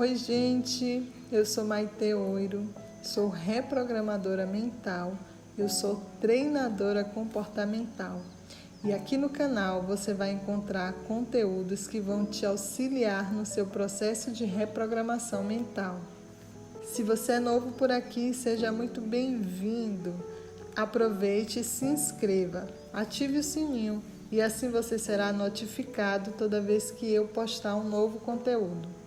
Oi, gente, eu sou Maite Oiro, sou reprogramadora mental, eu sou treinadora comportamental e aqui no canal você vai encontrar conteúdos que vão te auxiliar no seu processo de reprogramação mental. Se você é novo por aqui, seja muito bem-vindo. Aproveite e se inscreva, ative o sininho e assim você será notificado toda vez que eu postar um novo conteúdo.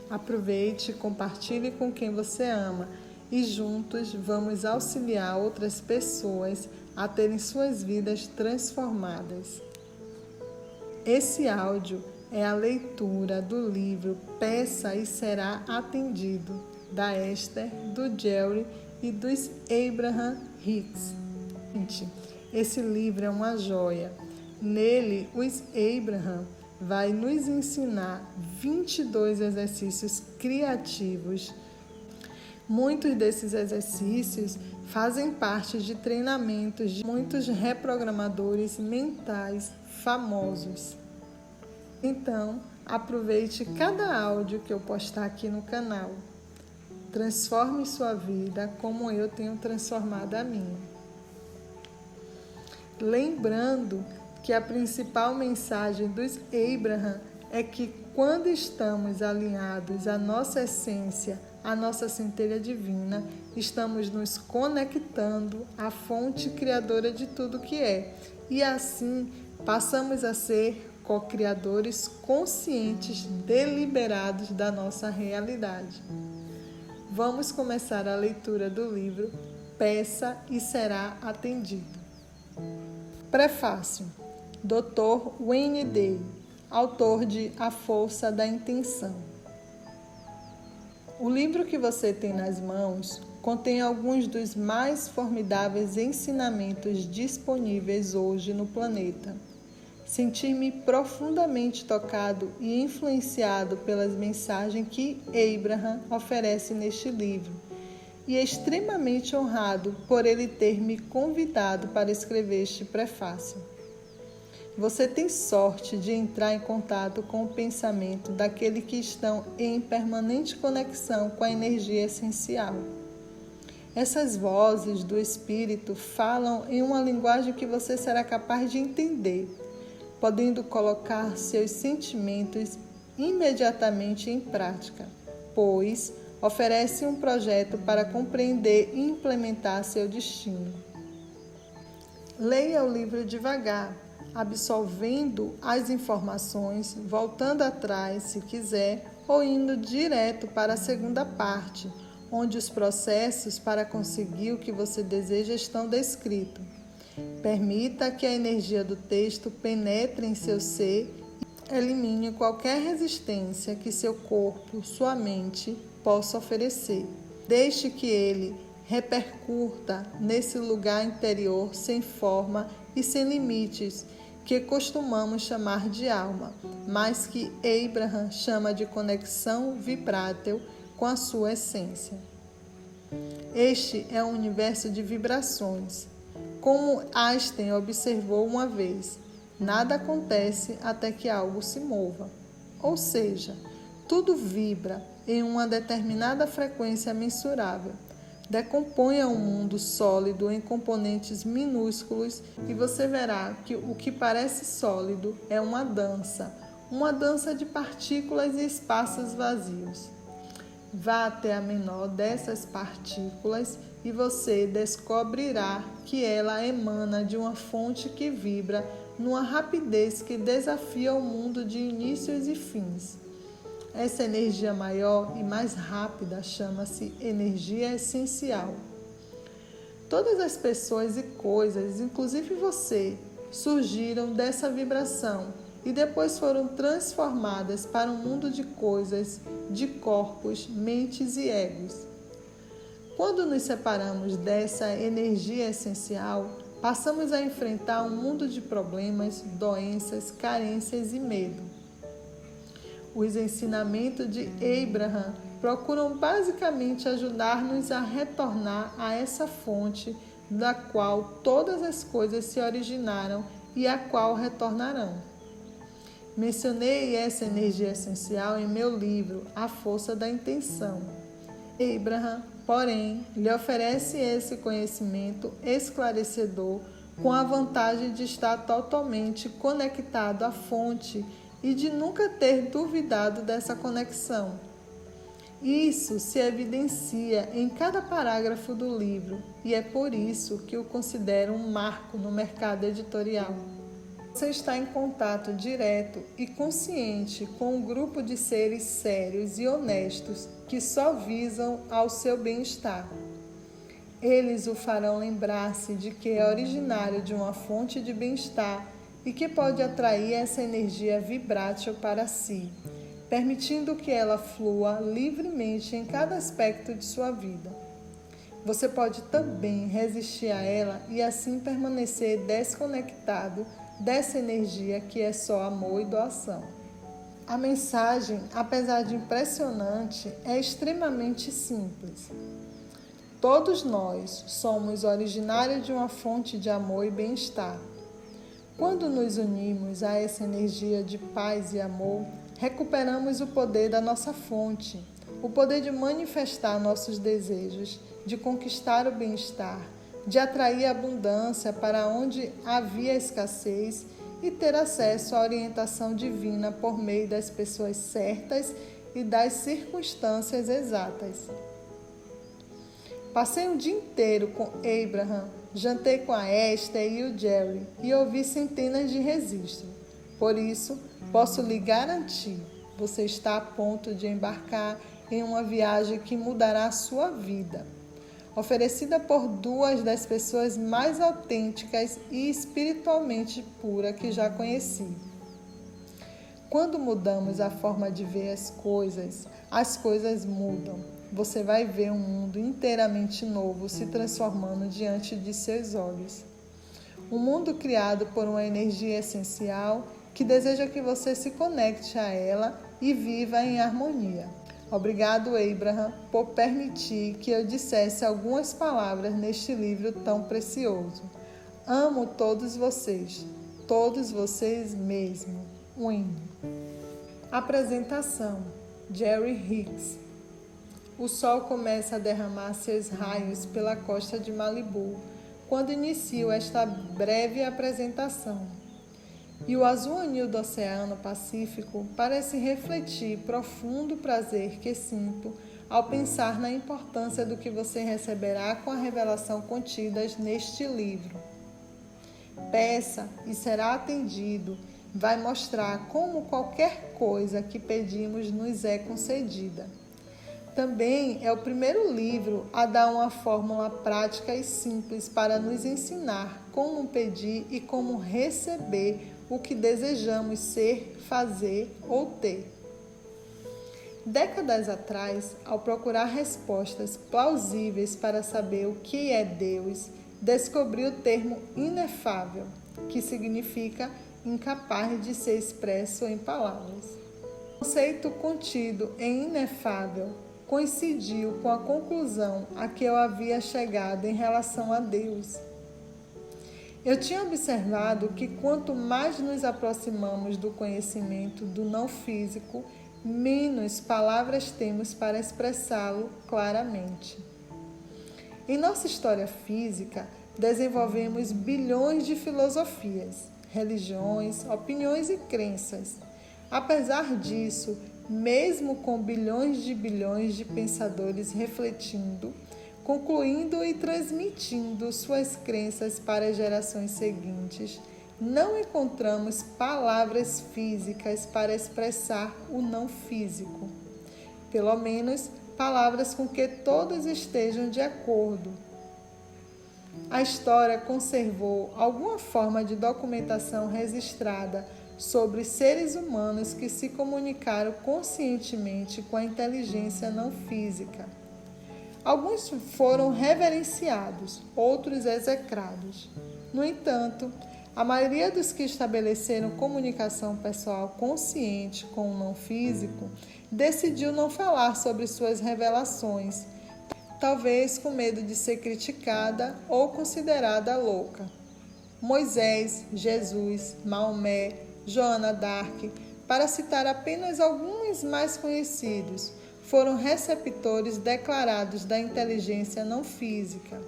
Aproveite, compartilhe com quem você ama e juntos vamos auxiliar outras pessoas a terem suas vidas transformadas. Esse áudio é a leitura do livro Peça e Será Atendido, da Esther, do Jerry e dos Abraham Hicks. Esse livro é uma joia. Nele, os Abraham vai nos ensinar 22 exercícios criativos. Muitos desses exercícios fazem parte de treinamentos de muitos reprogramadores mentais famosos. Então, aproveite cada áudio que eu postar aqui no canal. Transforme sua vida como eu tenho transformado a minha. Lembrando que a principal mensagem dos Abraham é que quando estamos alinhados à nossa essência, à nossa centelha divina, estamos nos conectando à fonte criadora de tudo que é. E assim passamos a ser co-criadores conscientes, deliberados da nossa realidade. Vamos começar a leitura do livro Peça e Será Atendido. Prefácio. Dr. Wayne Dyer, autor de A Força da Intenção. O livro que você tem nas mãos contém alguns dos mais formidáveis ensinamentos disponíveis hoje no planeta. Senti-me profundamente tocado e influenciado pelas mensagens que Abraham oferece neste livro e extremamente honrado por ele ter me convidado para escrever este prefácio. Você tem sorte de entrar em contato com o pensamento daqueles que estão em permanente conexão com a energia essencial. Essas vozes do Espírito falam em uma linguagem que você será capaz de entender, podendo colocar seus sentimentos imediatamente em prática, pois oferece um projeto para compreender e implementar seu destino. Leia o livro devagar, absorvendo as informações, voltando atrás se quiser, ou indo direto para a segunda parte, onde os processos para conseguir o que você deseja estão descritos. Permita que a energia do texto penetre em seu ser e elimine qualquer resistência que seu corpo, sua mente, possa oferecer. Deixe que ele repercuta nesse lugar interior sem forma e sem limites, que costumamos chamar de alma, mas que Abraham chama de conexão vibrátil com a sua essência. Este é um universo de vibrações. Como Einstein observou uma vez, nada acontece até que algo se mova. Ou seja, tudo vibra em uma determinada frequência mensurável. Decomponha um mundo sólido em componentes minúsculos e você verá que o que parece sólido é uma dança de partículas e espaços vazios. Vá até a menor dessas partículas e você descobrirá que ela emana de uma fonte que vibra numa rapidez que desafia o mundo de inícios e fins. Essa energia maior e mais rápida chama-se energia essencial. Todas as pessoas e coisas, inclusive você, surgiram dessa vibração e depois foram transformadas para um mundo de coisas, de corpos, mentes e egos. Quando nos separamos dessa energia essencial, passamos a enfrentar um mundo de problemas, doenças, carências e medo. Os ensinamentos de Abraham procuram basicamente ajudar-nos a retornar a essa fonte da qual todas as coisas se originaram e a qual retornarão. Mencionei essa energia essencial em meu livro, A Força da Intenção. Abraham, porém, lhe oferece esse conhecimento esclarecedor com a vantagem de estar totalmente conectado à fonte e de nunca ter duvidado dessa conexão. Isso se evidencia em cada parágrafo do livro e é por isso que o considero um marco no mercado editorial. Você está em contato direto e consciente com um grupo de seres sérios e honestos que só visam ao seu bem-estar. Eles o farão lembrar-se de que é originário de uma fonte de bem-estar e que pode atrair essa energia vibrátil para si, permitindo que ela flua livremente em cada aspecto de sua vida. Você pode também resistir a ela e assim permanecer desconectado dessa energia que é só amor e doação. A mensagem, apesar de impressionante, é extremamente simples. Todos nós somos originários de uma fonte de amor e bem-estar. Quando nos unimos a essa energia de paz e amor, recuperamos o poder da nossa fonte, o poder de manifestar nossos desejos, de conquistar o bem-estar, de atrair a abundância para onde havia escassez e ter acesso à orientação divina por meio das pessoas certas e das circunstâncias exatas. Passei um dia inteiro com Abraham, jantei com a Esther e o Jerry e ouvi centenas de registros. Por isso, posso lhe garantir, você está a ponto de embarcar em uma viagem que mudará a sua vida. Oferecida por duas das pessoas mais autênticas e espiritualmente puras que já conheci. Quando mudamos a forma de ver as coisas mudam. Você vai ver um mundo inteiramente novo se transformando diante de seus olhos. Um mundo criado por uma energia essencial que deseja que você se conecte a ela e viva em harmonia. Obrigado, Abraham, por permitir que eu dissesse algumas palavras neste livro tão precioso. Amo todos vocês mesmo. Um hino. Apresentação: Jerry Hicks. O sol começa a derramar seus raios pela costa de Malibu quando inicio esta breve apresentação. E o azul anil do Oceano Pacífico parece refletir profundo prazer que sinto ao pensar na importância do que você receberá com a revelação contidas neste livro. Peça e será atendido vai mostrar como qualquer coisa que pedimos nos é concedida. Também é o primeiro livro a dar uma fórmula prática e simples para nos ensinar como pedir e como receber o que desejamos ser, fazer ou ter. Décadas atrás, ao procurar respostas plausíveis para saber o que é Deus, descobri o termo inefável, que significa incapaz de ser expresso em palavras. O conceito contido em inefável coincidiu com a conclusão a que eu havia chegado em relação a Deus. Eu tinha observado que quanto mais nos aproximamos do conhecimento do não físico, menos palavras temos para expressá-lo claramente. Em nossa história física, desenvolvemos bilhões de filosofias, religiões, opiniões e crenças. Apesar disso, mesmo com bilhões de pensadores refletindo, concluindo e transmitindo suas crenças para as gerações seguintes, não encontramos palavras físicas para expressar o não físico. Pelo menos, palavras com que todos estejam de acordo. A história conservou alguma forma de documentação registrada sobre seres humanos que se comunicaram conscientemente com a inteligência não física. Alguns foram reverenciados, outros execrados. No entanto, a maioria dos que estabeleceram comunicação pessoal consciente com o não físico decidiu não falar sobre suas revelações, talvez com medo de ser criticada ou considerada louca. Moisés, Jesus, Maomé, Joana d'Arc para citar apenas alguns mais conhecidos, foram receptores declarados da inteligência não física.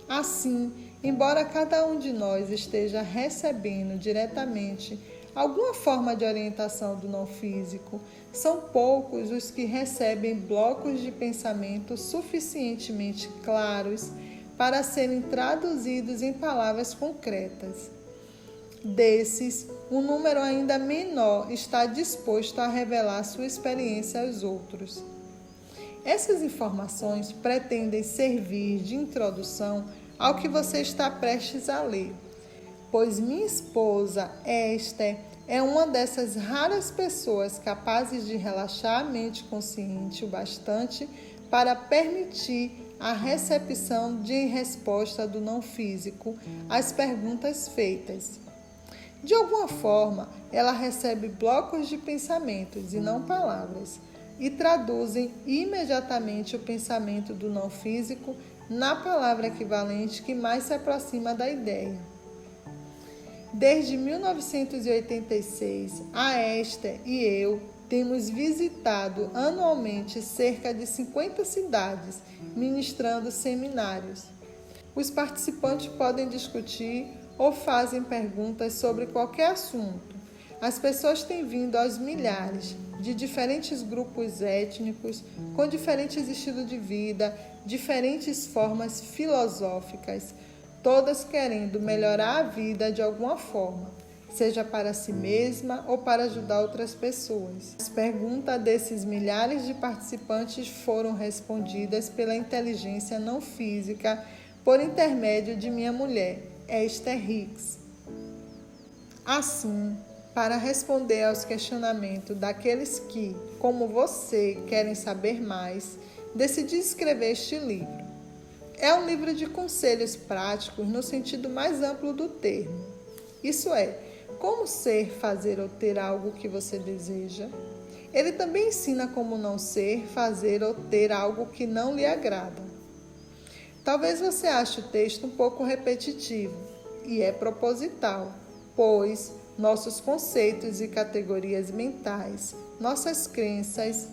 Assim, embora cada um de nós esteja recebendo diretamente alguma forma de orientação do não físico, são poucos os que recebem blocos de pensamento suficientemente claros para serem traduzidos em palavras concretas. Desses, um número ainda menor está disposto a revelar sua experiência aos outros. Essas informações pretendem servir de introdução ao que você está prestes a ler, pois minha esposa, Esther, é uma dessas raras pessoas capazes de relaxar a mente consciente o bastante para permitir a recepção de resposta do não físico às perguntas feitas. De alguma forma, ela recebe blocos de pensamentos e não palavras, e traduzem imediatamente o pensamento do não físico na palavra equivalente que mais se aproxima da ideia. Desde 1986, a Esther e eu temos visitado anualmente cerca de 50 cidades, ministrando seminários. Os participantes podem discutir ou fazem perguntas sobre qualquer assunto. As pessoas têm vindo aos milhares, de diferentes grupos étnicos, com diferentes estilos de vida, diferentes formas filosóficas, todas querendo melhorar a vida de alguma forma, seja para si mesma ou para ajudar outras pessoas. As perguntas desses milhares de participantes foram respondidas pela inteligência não física por intermédio de minha mulher, Esther Hicks. Assim, para responder aos questionamentos daqueles que, como você, querem saber mais, decidi escrever este livro. É um livro de conselhos práticos no sentido mais amplo do termo. Isso é, como ser, fazer ou ter algo que você deseja. Ele também ensina como não ser, fazer ou ter algo que não lhe agrada. Talvez você ache o texto um pouco repetitivo, e é proposital, pois nossos conceitos e categorias mentais, nossas crenças,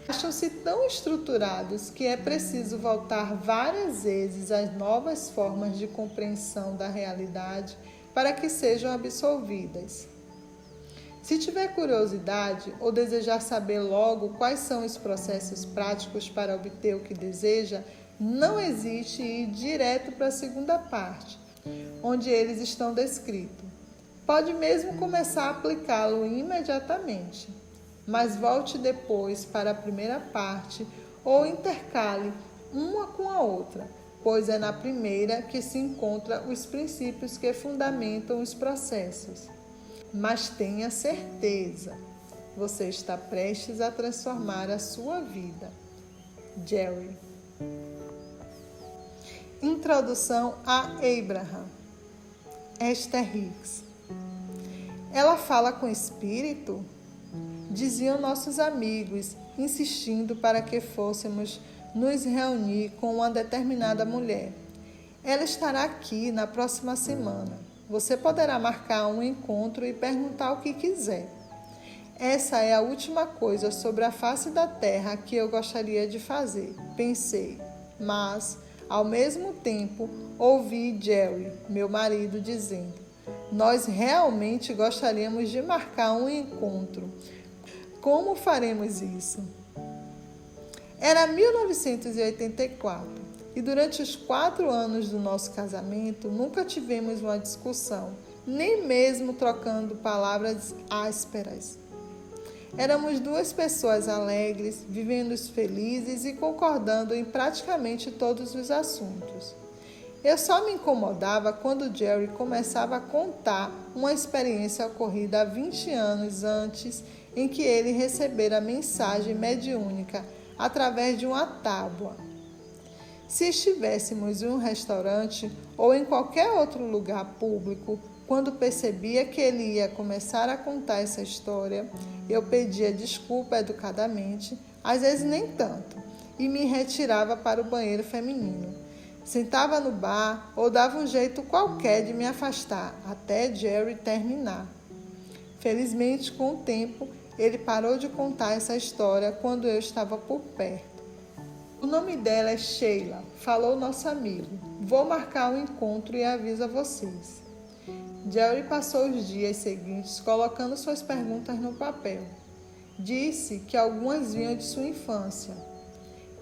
acham-se tão estruturados que é preciso voltar várias vezes às novas formas de compreensão da realidade para que sejam absolvidas. Se tiver curiosidade ou desejar saber logo quais são os processos práticos para obter o que deseja, não hesite em ir direto para a segunda parte, onde eles estão descritos. Pode mesmo começar a aplicá-lo imediatamente, mas volte depois para a primeira parte ou intercale uma com a outra, pois é na primeira que se encontram os princípios que fundamentam os processos. Mas tenha certeza, você está prestes a transformar a sua vida. Jerry. Introdução a Abraham. Esther Hicks. Ela fala com espírito? Diziam nossos amigos, insistindo para que fôssemos nos reunir com uma determinada mulher. Ela estará aqui na próxima semana. Você poderá marcar um encontro e perguntar o que quiser. Essa é a última coisa sobre a face da terra que eu gostaria de fazer, pensei. Mas, ao mesmo tempo, ouvi Jerry, meu marido, dizendo: nós realmente gostaríamos de marcar um encontro. Como faremos isso? Era 1984 e durante os 4 anos do nosso casamento nunca tivemos uma discussão, nem mesmo trocando palavras ásperas. Éramos 2 pessoas alegres, vivendo felizes e concordando em praticamente todos os assuntos. Eu só me incomodava quando Jerry começava a contar uma experiência ocorrida há 20 anos antes, em que ele recebera mensagem mediúnica através de uma tábua. Se estivéssemos em um restaurante ou em qualquer outro lugar público, quando percebia que ele ia começar a contar essa história, eu pedia desculpa educadamente, às vezes nem tanto, e me retirava para o banheiro feminino. Sentava no bar ou dava um jeito qualquer de me afastar, até Jerry terminar. Felizmente, com o tempo, ele parou de contar essa história quando eu estava por perto. O nome dela é Sheila, falou nosso amigo. Vou marcar o encontro e aviso a vocês. Jerry passou os dias seguintes colocando suas perguntas no papel. Disse que algumas vinham de sua infância.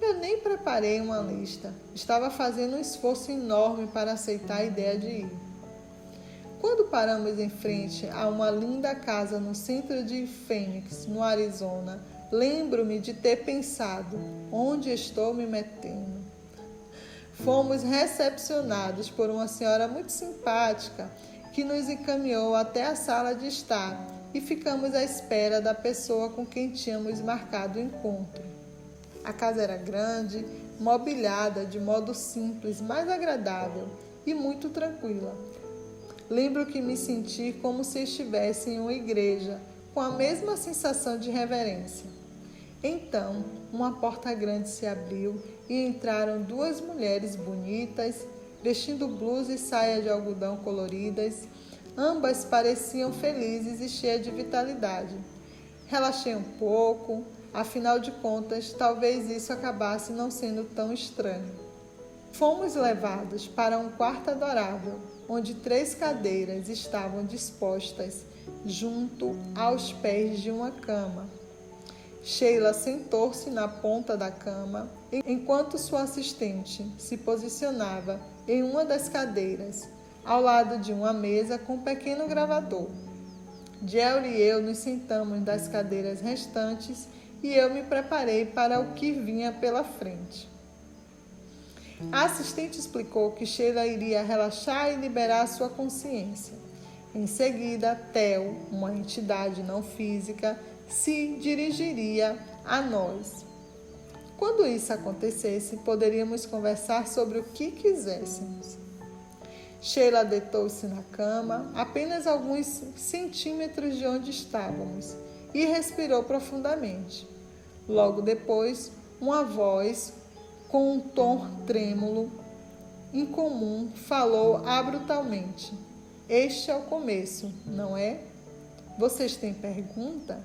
Eu nem preparei uma lista. Estava fazendo um esforço enorme para aceitar a ideia de ir. Quando paramos em frente a uma linda casa no centro de Phoenix, no Arizona, lembro-me de ter pensado, onde estou me metendo? Fomos recepcionados por uma senhora muito simpática que nos encaminhou até a sala de estar e ficamos à espera da pessoa com quem tínhamos marcado o encontro. A casa era grande, mobiliada de modo simples, mas agradável e muito tranquila. Lembro que me senti como se estivesse em uma igreja, com a mesma sensação de reverência. Então, uma porta grande se abriu e entraram duas mulheres bonitas, vestindo blusa e saia de algodão coloridas. Ambas pareciam felizes e cheias de vitalidade. Relaxei um pouco, afinal de contas, talvez isso acabasse não sendo tão estranho. Fomos levados para um quarto adorável, onde 3 cadeiras estavam dispostas junto aos pés de uma cama. Sheila sentou-se na ponta da cama, enquanto sua assistente se posicionava em uma das cadeiras, ao lado de uma mesa com um pequeno gravador. Jerry e eu nos sentamos das cadeiras restantes e eu me preparei para o que vinha pela frente. A assistente explicou que Sheila iria relaxar e liberar sua consciência. Em seguida, Theo, uma entidade não física, se dirigiria a nós. Quando isso acontecesse, poderíamos conversar sobre o que quiséssemos. Sheila deitou-se na cama, apenas alguns centímetros de onde estávamos, e respirou profundamente. Logo depois, uma voz com um tom trêmulo, incomum, falou abruptamente. Este é o começo, não é? Vocês têm pergunta?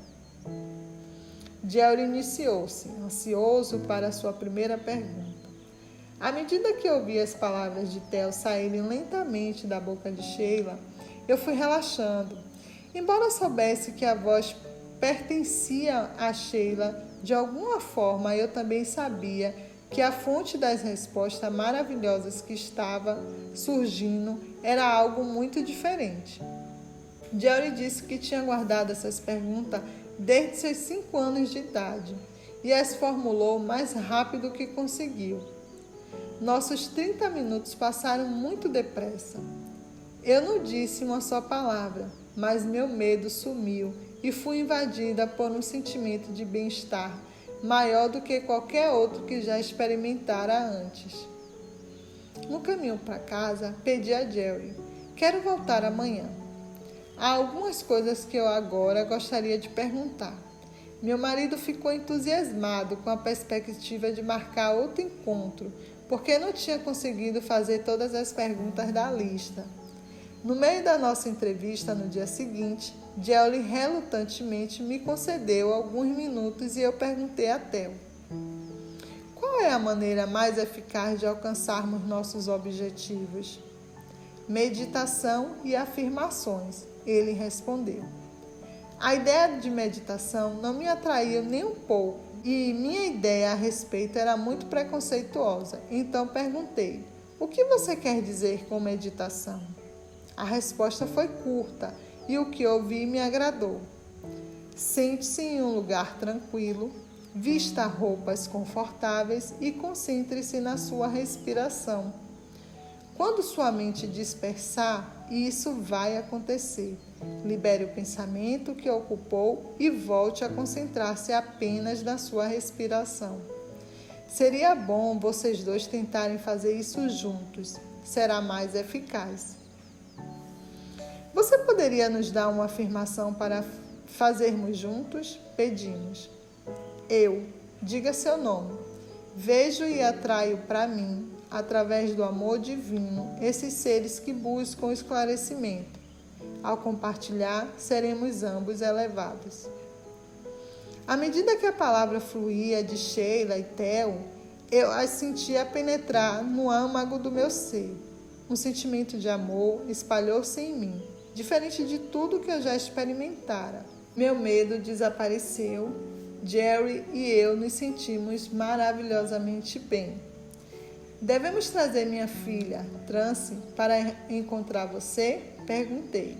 Jerry iniciou-se, ansioso para a sua primeira pergunta. À medida que ouvi as palavras de Theo saírem lentamente da boca de Sheila, eu fui relaxando. Embora soubesse que a voz pertencia a Sheila, de alguma forma eu também sabia que a fonte das respostas maravilhosas que estava surgindo era algo muito diferente. Jerry disse que tinha guardado essas perguntas desde seus 5 anos de idade e as formulou o mais rápido que conseguiu. Nossos 30 minutos passaram muito depressa. Eu não disse uma só palavra, mas meu medo sumiu e fui invadida por um sentimento de bem-estar maior do que qualquer outro que já experimentara antes. No caminho para casa, pedi a Jerry: quero voltar amanhã. Há algumas coisas que eu agora gostaria de perguntar. Meu marido ficou entusiasmado com a perspectiva de marcar outro encontro, porque não tinha conseguido fazer todas as perguntas da lista. No meio da nossa entrevista no dia seguinte, Jerry relutantemente me concedeu alguns minutos e eu perguntei a Theo: qual é a maneira mais eficaz de alcançarmos nossos objetivos? Meditação e afirmações, ele respondeu. A ideia de meditação não me atraiu nem um pouco e minha ideia a respeito era muito preconceituosa. Então perguntei: o que você quer dizer com meditação? A resposta foi curta e o que ouvi me agradou. Sente-se em um lugar tranquilo, vista roupas confortáveis e concentre-se na sua respiração. Quando sua mente dispersar, isso vai acontecer. Libere o pensamento que ocupou e volte a concentrar-se apenas na sua respiração. Seria bom vocês dois tentarem fazer isso juntos. Será mais eficaz. Você poderia nos dar uma afirmação para fazermos juntos? Pedimos. Eu. Diga seu nome. Vejo e atraio para mim, através do amor divino, esses seres que buscam esclarecimento. Ao compartilhar, seremos ambos elevados. À medida que a palavra fluía de Sheila e Theo, eu as sentia penetrar no âmago do meu ser. Um sentimento de amor espalhou-se em mim, diferente de tudo que eu já experimentara. Meu medo desapareceu. Jerry e eu nos sentimos maravilhosamente bem. Devemos trazer minha filha, Trance, para encontrar você? Perguntei.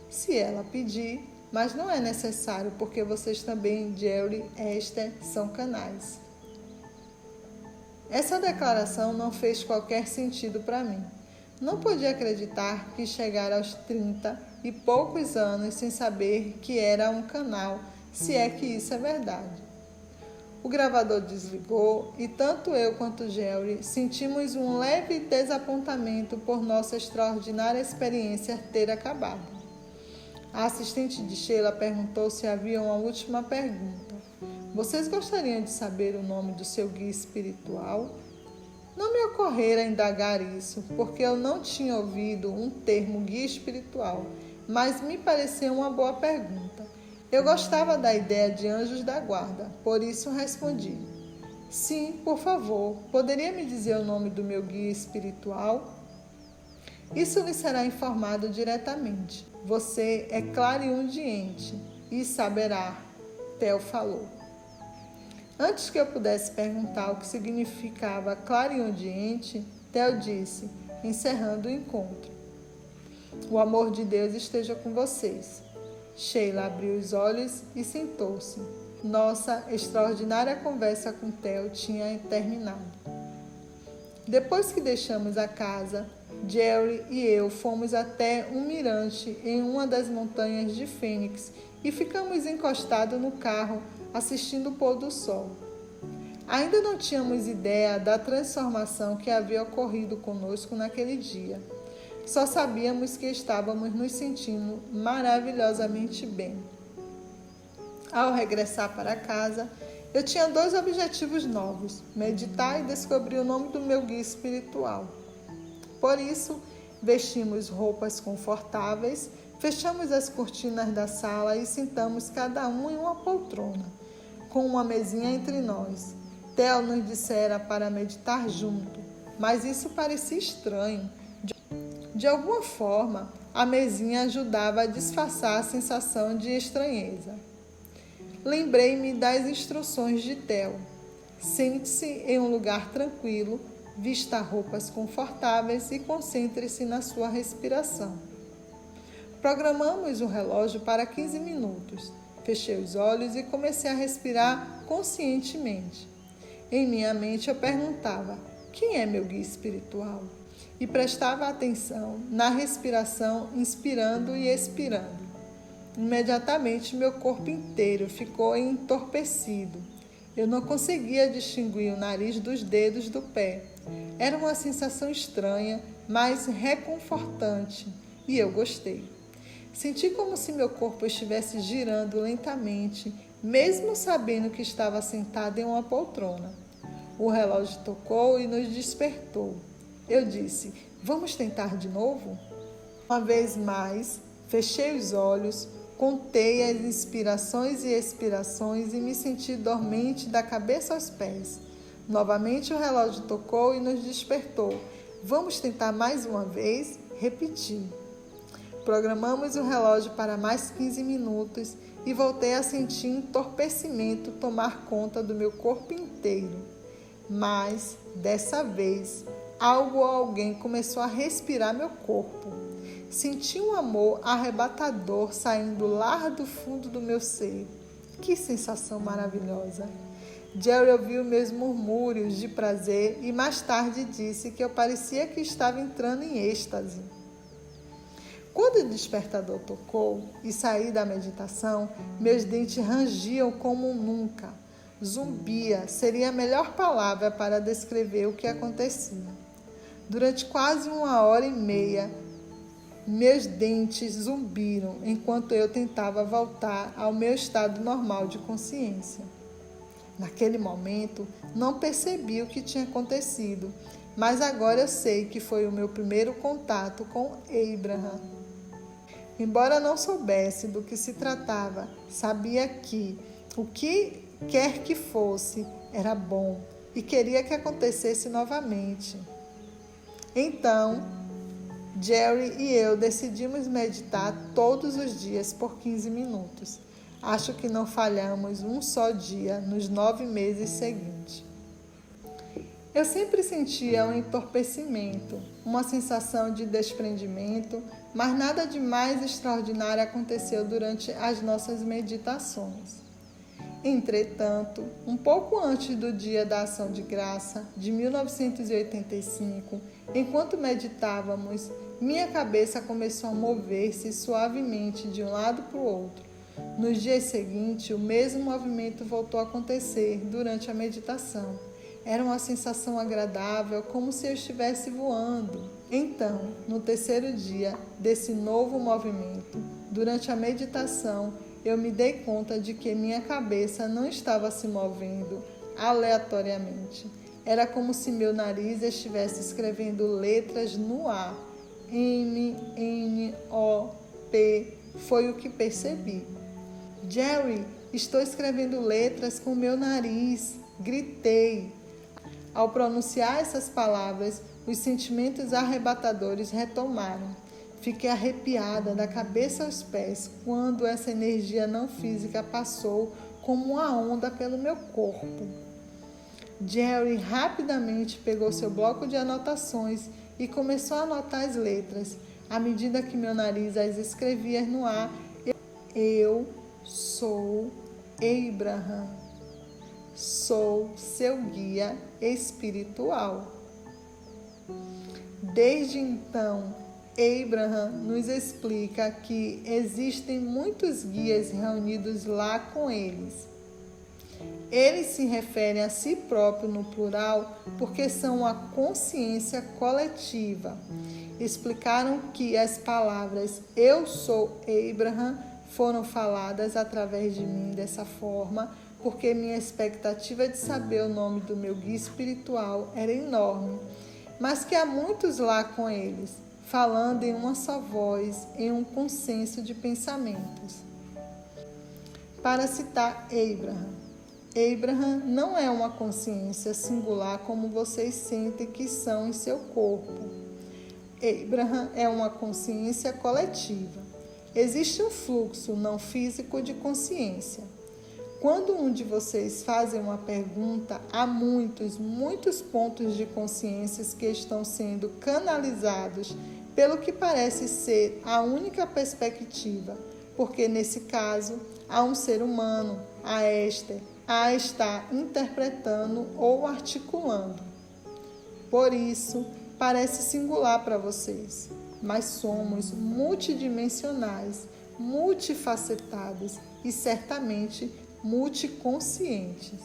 Se ela pedir, mas não é necessário, porque vocês também, Jerry e Esther, são canais. Essa declaração não fez qualquer sentido para mim. Não podia acreditar que chegara aos 30 e poucos anos sem saber que era um canal, se é que isso é verdade. O gravador desligou e tanto eu quanto Jerry sentimos um leve desapontamento por nossa extraordinária experiência ter acabado. A assistente de Sheila perguntou se havia uma última pergunta. Vocês gostariam de saber o nome do seu guia espiritual? Não me ocorrera indagar isso, porque eu não tinha ouvido um termo guia espiritual, mas me pareceu uma boa pergunta. Eu gostava da ideia de anjos da guarda, por isso respondi. Sim, por favor, poderia me dizer o nome do meu guia espiritual? Isso lhe será informado diretamente. Você é clariudiente e saberá, Theo falou. Antes que eu pudesse perguntar o que significava clariudiente, Theo disse, encerrando o encontro. O amor de Deus esteja com vocês. Sheila abriu os olhos e sentou-se. Nossa extraordinária conversa com Theo tinha terminado. Depois que deixamos a casa, Jerry e eu fomos até um mirante em uma das montanhas de Fênix e ficamos encostados no carro assistindo o pôr do sol. Ainda não tínhamos ideia da transformação que havia ocorrido conosco naquele dia. Só sabíamos que estávamos nos sentindo maravilhosamente bem. Ao regressar para casa, eu tinha 2 objetivos novos: meditar e descobrir o nome do meu guia espiritual. Por isso, vestimos roupas confortáveis, fechamos as cortinas da sala e sentamos cada um em uma poltrona, com uma mesinha entre nós. Theo nos dissera para meditar junto, mas isso parecia estranho. De alguma forma, a mesinha ajudava a disfarçar a sensação de estranheza. Lembrei-me das instruções de Theo. Sente-se em um lugar tranquilo, vista roupas confortáveis e concentre-se na sua respiração. Programamos o relógio para 15 minutos. Fechei os olhos e comecei a respirar conscientemente. Em minha mente eu perguntava, quem é meu guia espiritual? E prestava atenção na respiração, inspirando e expirando. Imediatamente meu corpo inteiro ficou entorpecido. Eu não conseguia distinguir o nariz dos dedos do pé. Era uma sensação estranha, mas reconfortante, e eu gostei. Senti como se meu corpo estivesse girando lentamente, mesmo sabendo que estava sentado em uma poltrona. O relógio tocou e nos despertou. Eu disse, vamos tentar de novo? Uma vez mais, fechei os olhos, contei as inspirações e expirações e me senti dormente da cabeça aos pés. Novamente o relógio tocou e nos despertou. Vamos tentar mais uma vez? Repeti. Programamos o relógio para mais 15 minutos e voltei a sentir entorpecimento tomar conta do meu corpo inteiro. Mas, dessa vez, algo ou alguém começou a respirar meu corpo. Senti um amor arrebatador saindo lá do fundo do meu ser. Que sensação maravilhosa! Jerry ouviu meus murmúrios de prazer e mais tarde disse que eu parecia que estava entrando em êxtase. Quando o despertador tocou e saí da meditação, meus dentes rangiam como nunca. Zumbia seria a melhor palavra para descrever o que acontecia. Durante quase 1h30, meus dentes zumbiram enquanto eu tentava voltar ao meu estado normal de consciência. Naquele momento, não percebi o que tinha acontecido, mas agora eu sei que foi o meu primeiro contato com Abraham. Embora não soubesse do que se tratava, sabia que o que quer que fosse era bom e queria que acontecesse novamente. Então, Jerry e eu decidimos meditar todos os dias por 15 minutos. Acho que não falhamos um só dia nos 9 meses seguintes. Eu sempre sentia um entorpecimento, uma sensação de desprendimento, mas nada de mais extraordinário aconteceu durante as nossas meditações. Entretanto, um pouco antes do Dia da Ação de Graça, de 1985, enquanto meditávamos, minha cabeça começou a mover-se suavemente de um lado para o outro. Nos dias seguintes, o mesmo movimento voltou a acontecer durante a meditação. Era uma sensação agradável, como se eu estivesse voando. Então, no terceiro dia desse novo movimento, durante a meditação, eu me dei conta de que minha cabeça não estava se movendo aleatoriamente. Era como se meu nariz estivesse escrevendo letras no ar. M, N, O, P, foi o que percebi. Jerry, estou escrevendo letras com meu nariz, gritei. Ao pronunciar essas palavras, os sentimentos arrebatadores retomaram. Fiquei arrepiada da cabeça aos pés quando essa energia não física passou como uma onda pelo meu corpo. Jerry rapidamente pegou seu bloco de anotações e começou a anotar as letras. À medida que meu nariz as escrevia no ar, eu sou Abraham. Sou seu guia espiritual. Desde então, Abraham nos explica que existem muitos guias reunidos lá com eles. Eles se referem a si próprio no plural porque são uma consciência coletiva. Explicaram que as palavras eu sou Abraham foram faladas através de mim dessa forma porque minha expectativa de saber o nome do meu guia espiritual era enorme, mas que há muitos lá com eles, falando em uma só voz, em um consenso de pensamentos. Para citar Abraham não é uma consciência singular como vocês sentem que são em seu corpo. Abraham é uma consciência coletiva. Existe um fluxo não físico de consciência. Quando um de vocês faz uma pergunta, há muitos pontos de consciências que estão sendo canalizados pelo que parece ser a única perspectiva, porque nesse caso há um ser humano, a Esther, a estar interpretando ou articulando. Por isso, parece singular para vocês, mas somos multidimensionais, multifacetados e certamente multiconscientes.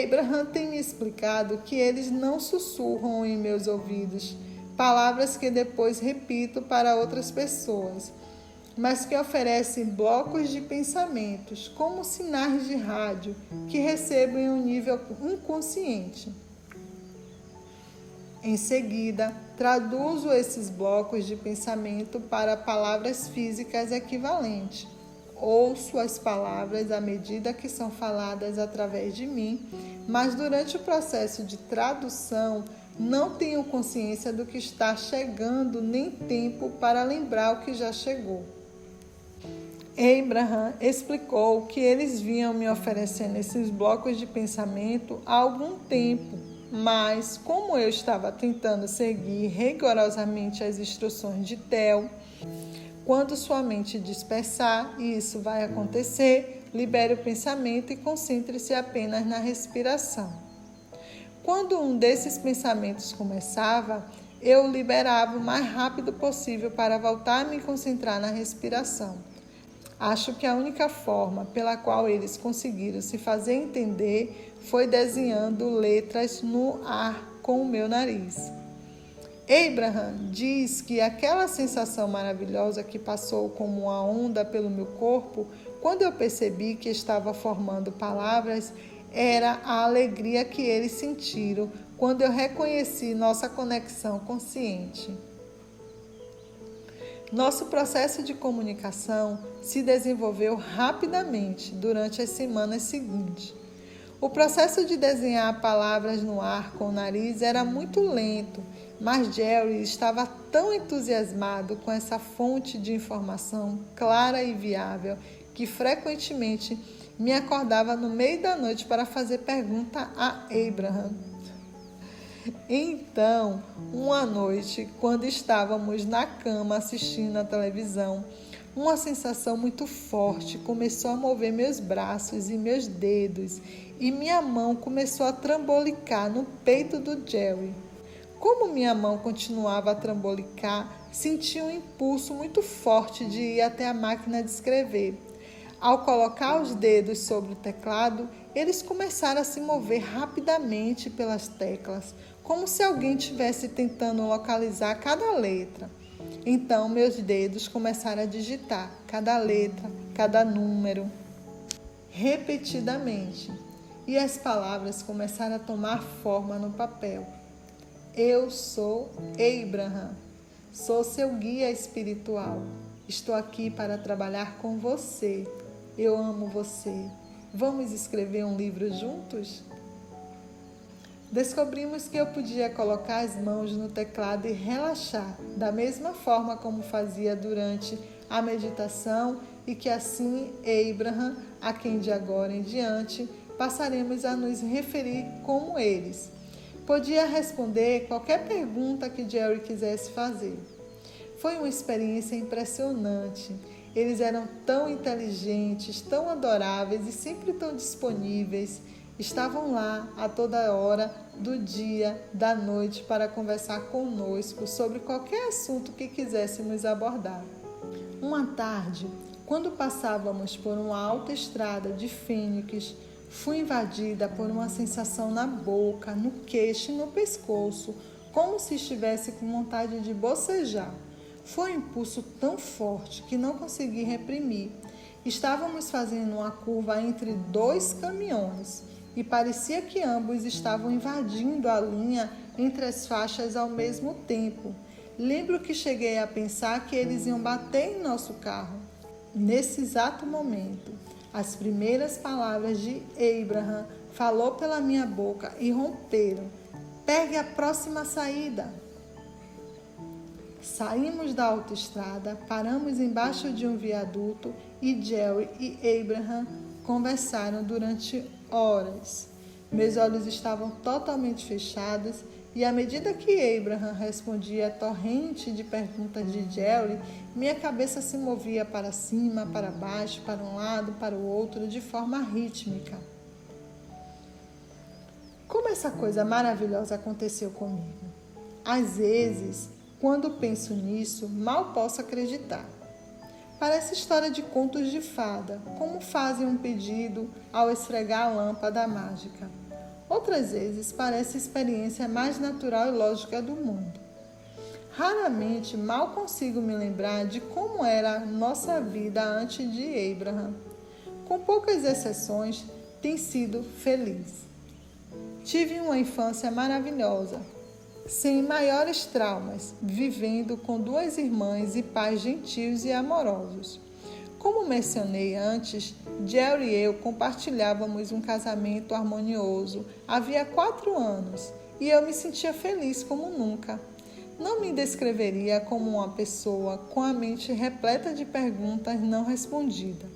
Abraham tem me explicado que eles não sussurram em meus ouvidos, palavras que depois repito para outras pessoas, mas que oferecem blocos de pensamentos, como sinais de rádio que recebo em um nível inconsciente. Em seguida, traduzo esses blocos de pensamento para palavras físicas equivalentes. Ouço as palavras à medida que são faladas através de mim, mas durante o processo de tradução não tenho consciência do que está chegando nem tempo para lembrar o que já chegou. Abraham explicou que eles vinham me oferecendo esses blocos de pensamento há algum tempo, mas como eu estava tentando seguir rigorosamente as instruções de Theo, quando sua mente dispersar, e isso vai acontecer, libere o pensamento e concentre-se apenas na respiração. Quando um desses pensamentos começava, eu o liberava o mais rápido possível para voltar a me concentrar na respiração. Acho que a única forma pela qual eles conseguiram se fazer entender foi desenhando letras no ar com o meu nariz. Abraham diz que aquela sensação maravilhosa que passou como uma onda pelo meu corpo, quando eu percebi que estava formando palavras, era a alegria que eles sentiram quando eu reconheci nossa conexão consciente. Nosso processo de comunicação se desenvolveu rapidamente durante as semanas seguintes. O processo de desenhar palavras no ar com o nariz era muito lento, mas Jerry estava tão entusiasmado com essa fonte de informação clara e viável que frequentemente me acordava no meio da noite para fazer pergunta a Abraham. Então, uma noite, quando estávamos na cama assistindo a televisão, uma sensação muito forte começou a mover meus braços e meus dedos e minha mão começou a trambolicar no peito do Jerry. Como minha mão continuava a trambolicar, senti um impulso muito forte de ir até a máquina de escrever. Ao colocar os dedos sobre o teclado, eles começaram a se mover rapidamente pelas teclas, como se alguém estivesse tentando localizar cada letra. Então, meus dedos começaram a digitar cada letra, cada número, repetidamente, e as palavras começaram a tomar forma no papel. Eu sou Abraham, sou seu guia espiritual. Estou aqui para trabalhar com você. Eu amo você. Vamos escrever um livro juntos? Descobrimos que eu podia colocar as mãos no teclado e relaxar, da mesma forma como fazia durante a meditação, e que assim Abraham, a quem de agora em diante passaremos a nos referir como eles, podia responder qualquer pergunta que Jerry quisesse fazer. Foi uma experiência impressionante. Eles eram tão inteligentes, tão adoráveis e sempre tão disponíveis. Estavam lá a toda hora do dia, da noite, para conversar conosco sobre qualquer assunto que quiséssemos abordar. Uma tarde, quando passávamos por uma alta estrada de Phoenix, fui invadida por uma sensação na boca, no queixo e no pescoço, como se estivesse com vontade de bocejar. Foi um impulso tão forte que não consegui reprimir. Estávamos fazendo uma curva entre 2 caminhões e parecia que ambos estavam invadindo a linha entre as faixas ao mesmo tempo. Lembro que cheguei a pensar que eles iam bater em nosso carro. Nesse exato momento, as primeiras palavras de Abraham falou pela minha boca e romperam. Pegue a próxima saída. Saímos da autoestrada, paramos embaixo de um viaduto e Jerry e Abraham conversaram durante horas. Meus olhos estavam totalmente fechados e à medida que Abraham respondia a torrente de perguntas de Jerry, minha cabeça se movia para cima, para baixo, para um lado, para o outro, de forma rítmica. Como essa coisa maravilhosa aconteceu comigo? Às vezes, quando penso nisso, mal posso acreditar. Parece história de contos de fada, como fazem um pedido ao esfregar a lâmpada mágica. Outras vezes parece a experiência mais natural e lógica do mundo. Raramente mal consigo me lembrar de como era a nossa vida antes de Abraham. Com poucas exceções, tem sido feliz. Tive uma infância maravilhosa, sem maiores traumas, vivendo com 2 irmãs e pais gentios e amorosos. Como mencionei antes, Jerry e eu compartilhávamos um casamento harmonioso havia 4 anos e eu me sentia feliz como nunca. Não me descreveria como uma pessoa com a mente repleta de perguntas não respondidas.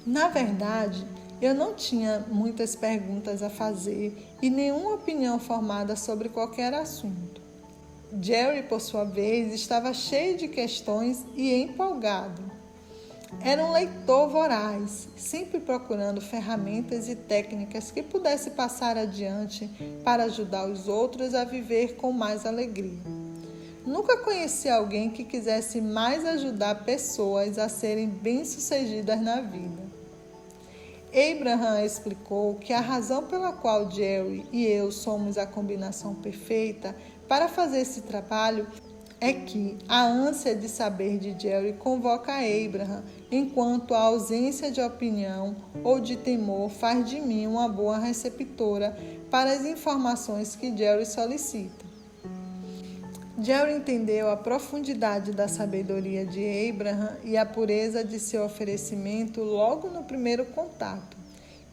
Na verdade, eu não tinha muitas perguntas a fazer e nenhuma opinião formada sobre qualquer assunto. Jerry, por sua vez, estava cheio de questões e empolgado. Era um leitor voraz, sempre procurando ferramentas e técnicas que pudesse passar adiante para ajudar os outros a viver com mais alegria. Nunca conheci alguém que quisesse mais ajudar pessoas a serem bem-sucedidas na vida. Abraham explicou que a razão pela qual Jerry e eu somos a combinação perfeita para fazer esse trabalho é que a ânsia de saber de Jerry convoca Abraham, enquanto a ausência de opinião ou de temor faz de mim uma boa receptora para as informações que Jerry solicita. Jerry entendeu a profundidade da sabedoria de Abraham e a pureza de seu oferecimento logo no primeiro contato.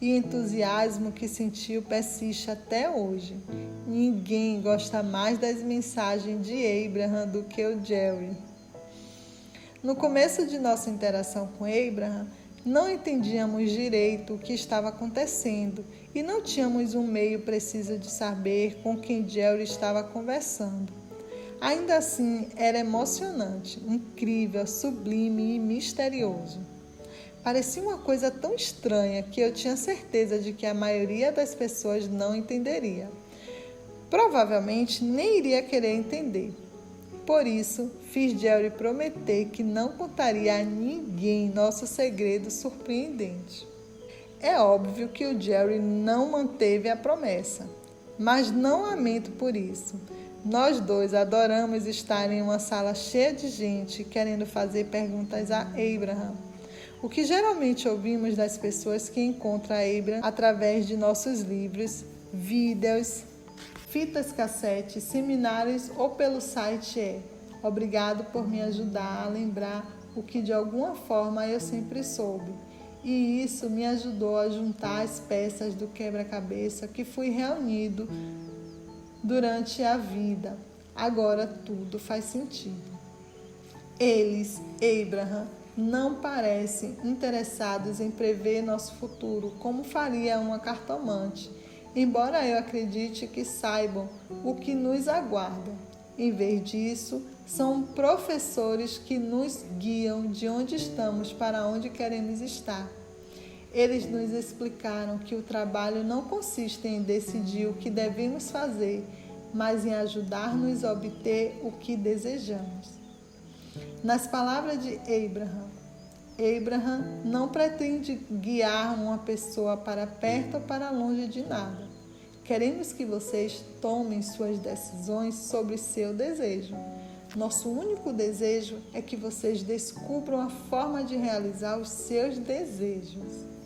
E o entusiasmo que sentiu persiste até hoje. Ninguém gosta mais das mensagens de Abraham do que o Jerry. No começo de nossa interação com Abraham, não entendíamos direito o que estava acontecendo e não tínhamos um meio preciso de saber com quem Jerry estava conversando. Ainda assim, era emocionante, incrível, sublime e misterioso. Parecia uma coisa tão estranha que eu tinha certeza de que a maioria das pessoas não entenderia. Provavelmente nem iria querer entender. Por isso, fiz Jerry prometer que não contaria a ninguém nosso segredo surpreendente. É óbvio que o Jerry não manteve a promessa, mas não lamento por isso. Nós dois adoramos estar em uma sala cheia de gente querendo fazer perguntas a Abraham. O que geralmente ouvimos das pessoas que encontram Abraham através de nossos livros, vídeos, fitas cassete, seminários ou pelo site é: obrigado por me ajudar a lembrar o que de alguma forma eu sempre soube. E isso me ajudou a juntar as peças do quebra-cabeça que fui reunindo durante a vida. Agora tudo faz sentido. Eles, Abraham, não parecem interessados em prever nosso futuro como faria uma cartomante, embora eu acredite que saibam o que nos aguarda. Em vez disso, são professores que nos guiam de onde estamos para onde queremos estar. Eles nos explicaram que o trabalho não consiste em decidir o que devemos fazer, mas em ajudar-nos a obter o que desejamos. Nas palavras de Abraham não pretende guiar uma pessoa para perto ou para longe de nada. Queremos que vocês tomem suas decisões sobre seu desejo. Nosso único desejo é que vocês descubram a forma de realizar os seus desejos.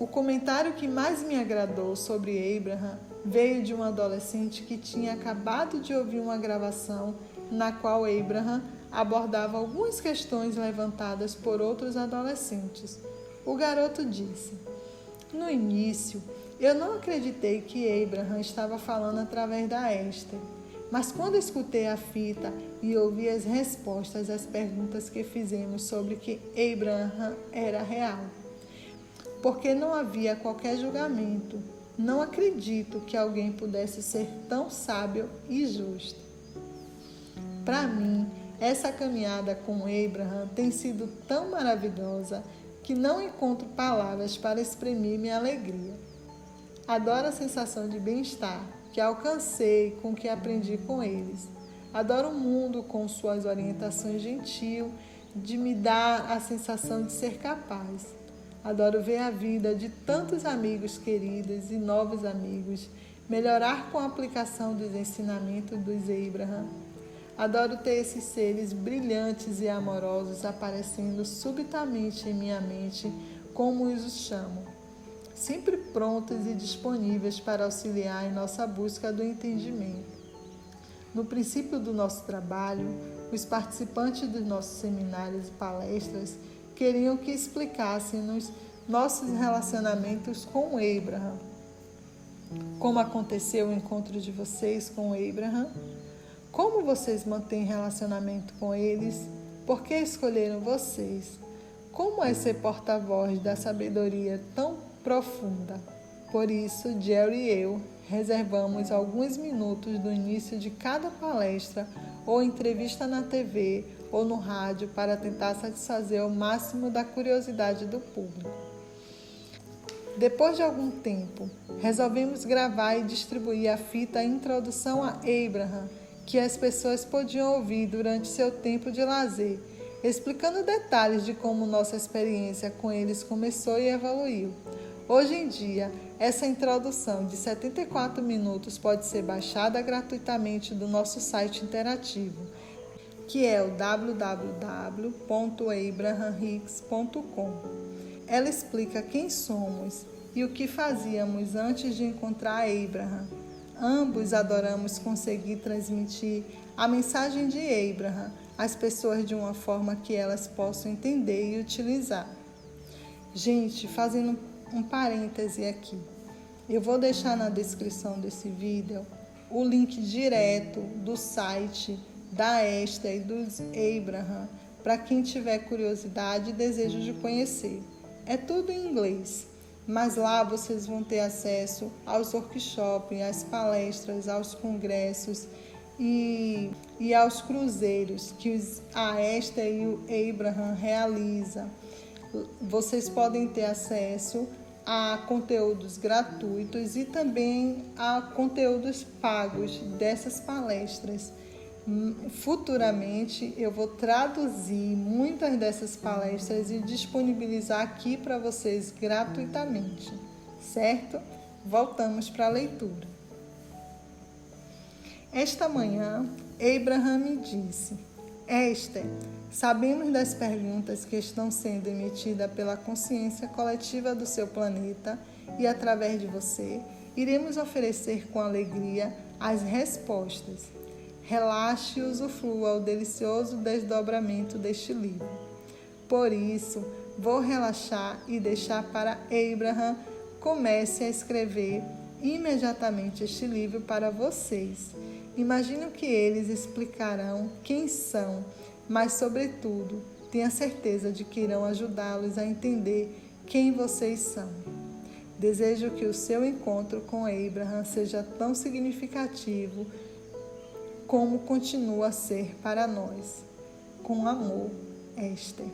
O comentário que mais me agradou sobre Abraham veio de um adolescente que tinha acabado de ouvir uma gravação na qual Abraham abordava algumas questões levantadas por outros adolescentes. O garoto disse: no início, eu não acreditei que Abraham estava falando através da Esther, mas quando escutei a fita e ouvi as respostas às perguntas que fizemos sobre que Abraham era real, porque não havia qualquer julgamento, não acredito que alguém pudesse ser tão sábio e justo. Para mim, essa caminhada com Abraham tem sido tão maravilhosa que não encontro palavras para exprimir minha alegria. Adoro a sensação de bem-estar que alcancei com o que aprendi com eles. Adoro o mundo com suas orientações gentil, de me dar a sensação de ser capaz. Adoro ver a vida de tantos amigos queridos e novos amigos melhorar com a aplicação dos ensinamentos dos Abraham. Adoro ter esses seres brilhantes e amorosos aparecendo subitamente em minha mente, como os chamo, sempre prontos e disponíveis para auxiliar em nossa busca do entendimento. No princípio do nosso trabalho, os participantes dos nossos seminários e palestras queriam que explicássemos nossos relacionamentos com Abraham. Como aconteceu o encontro de vocês com Abraham? Como vocês mantêm relacionamento com eles? Por que escolheram vocês? Como é ser porta-voz da sabedoria tão profunda? Por isso, Jerry e eu reservamos alguns minutos do início de cada palestra ou entrevista na TV ou no rádio para tentar satisfazer o máximo da curiosidade do público. Depois de algum tempo, resolvemos gravar e distribuir a fita Introdução a Abraham, que as pessoas podiam ouvir durante seu tempo de lazer, explicando detalhes de como nossa experiência com eles começou e evoluiu. Hoje em dia, essa introdução de 74 minutos pode ser baixada gratuitamente do nosso site interativo, que é o www.abrahamhicks.com. Ela explica quem somos e o que fazíamos antes de encontrar Abraham, ambos adoramos conseguir transmitir a mensagem de Abraham às pessoas de uma forma que elas possam entender e utilizar. Gente, fazendo um parêntese aqui, eu vou deixar na descrição desse vídeo o link direto do site da Esther e do Abraham para quem tiver curiosidade e desejo de conhecer. É tudo em inglês, mas lá vocês vão ter acesso aos workshops, às palestras, aos congressos e aos cruzeiros que a Esther e o Abraham realizam. Vocês podem ter acesso a conteúdos gratuitos e também a conteúdos pagos dessas palestras. Futuramente eu vou traduzir muitas dessas palestras e disponibilizar aqui para vocês gratuitamente, certo? Voltamos para a leitura. Esta manhã, Abraham me disse: Esther, sabemos das perguntas que estão sendo emitidas pela consciência coletiva do seu planeta e, através de você, iremos oferecer com alegria as respostas. Relaxe e usufrua o delicioso desdobramento deste livro. Por isso, vou relaxar e deixar para Abraham comece a escrever imediatamente este livro para vocês. Imagino que eles explicarão quem são, mas, sobretudo, tenha certeza de que irão ajudá-los a entender quem vocês são. Desejo que o seu encontro com Abraham seja tão significativo como continua a ser para nós. Com amor, Esther.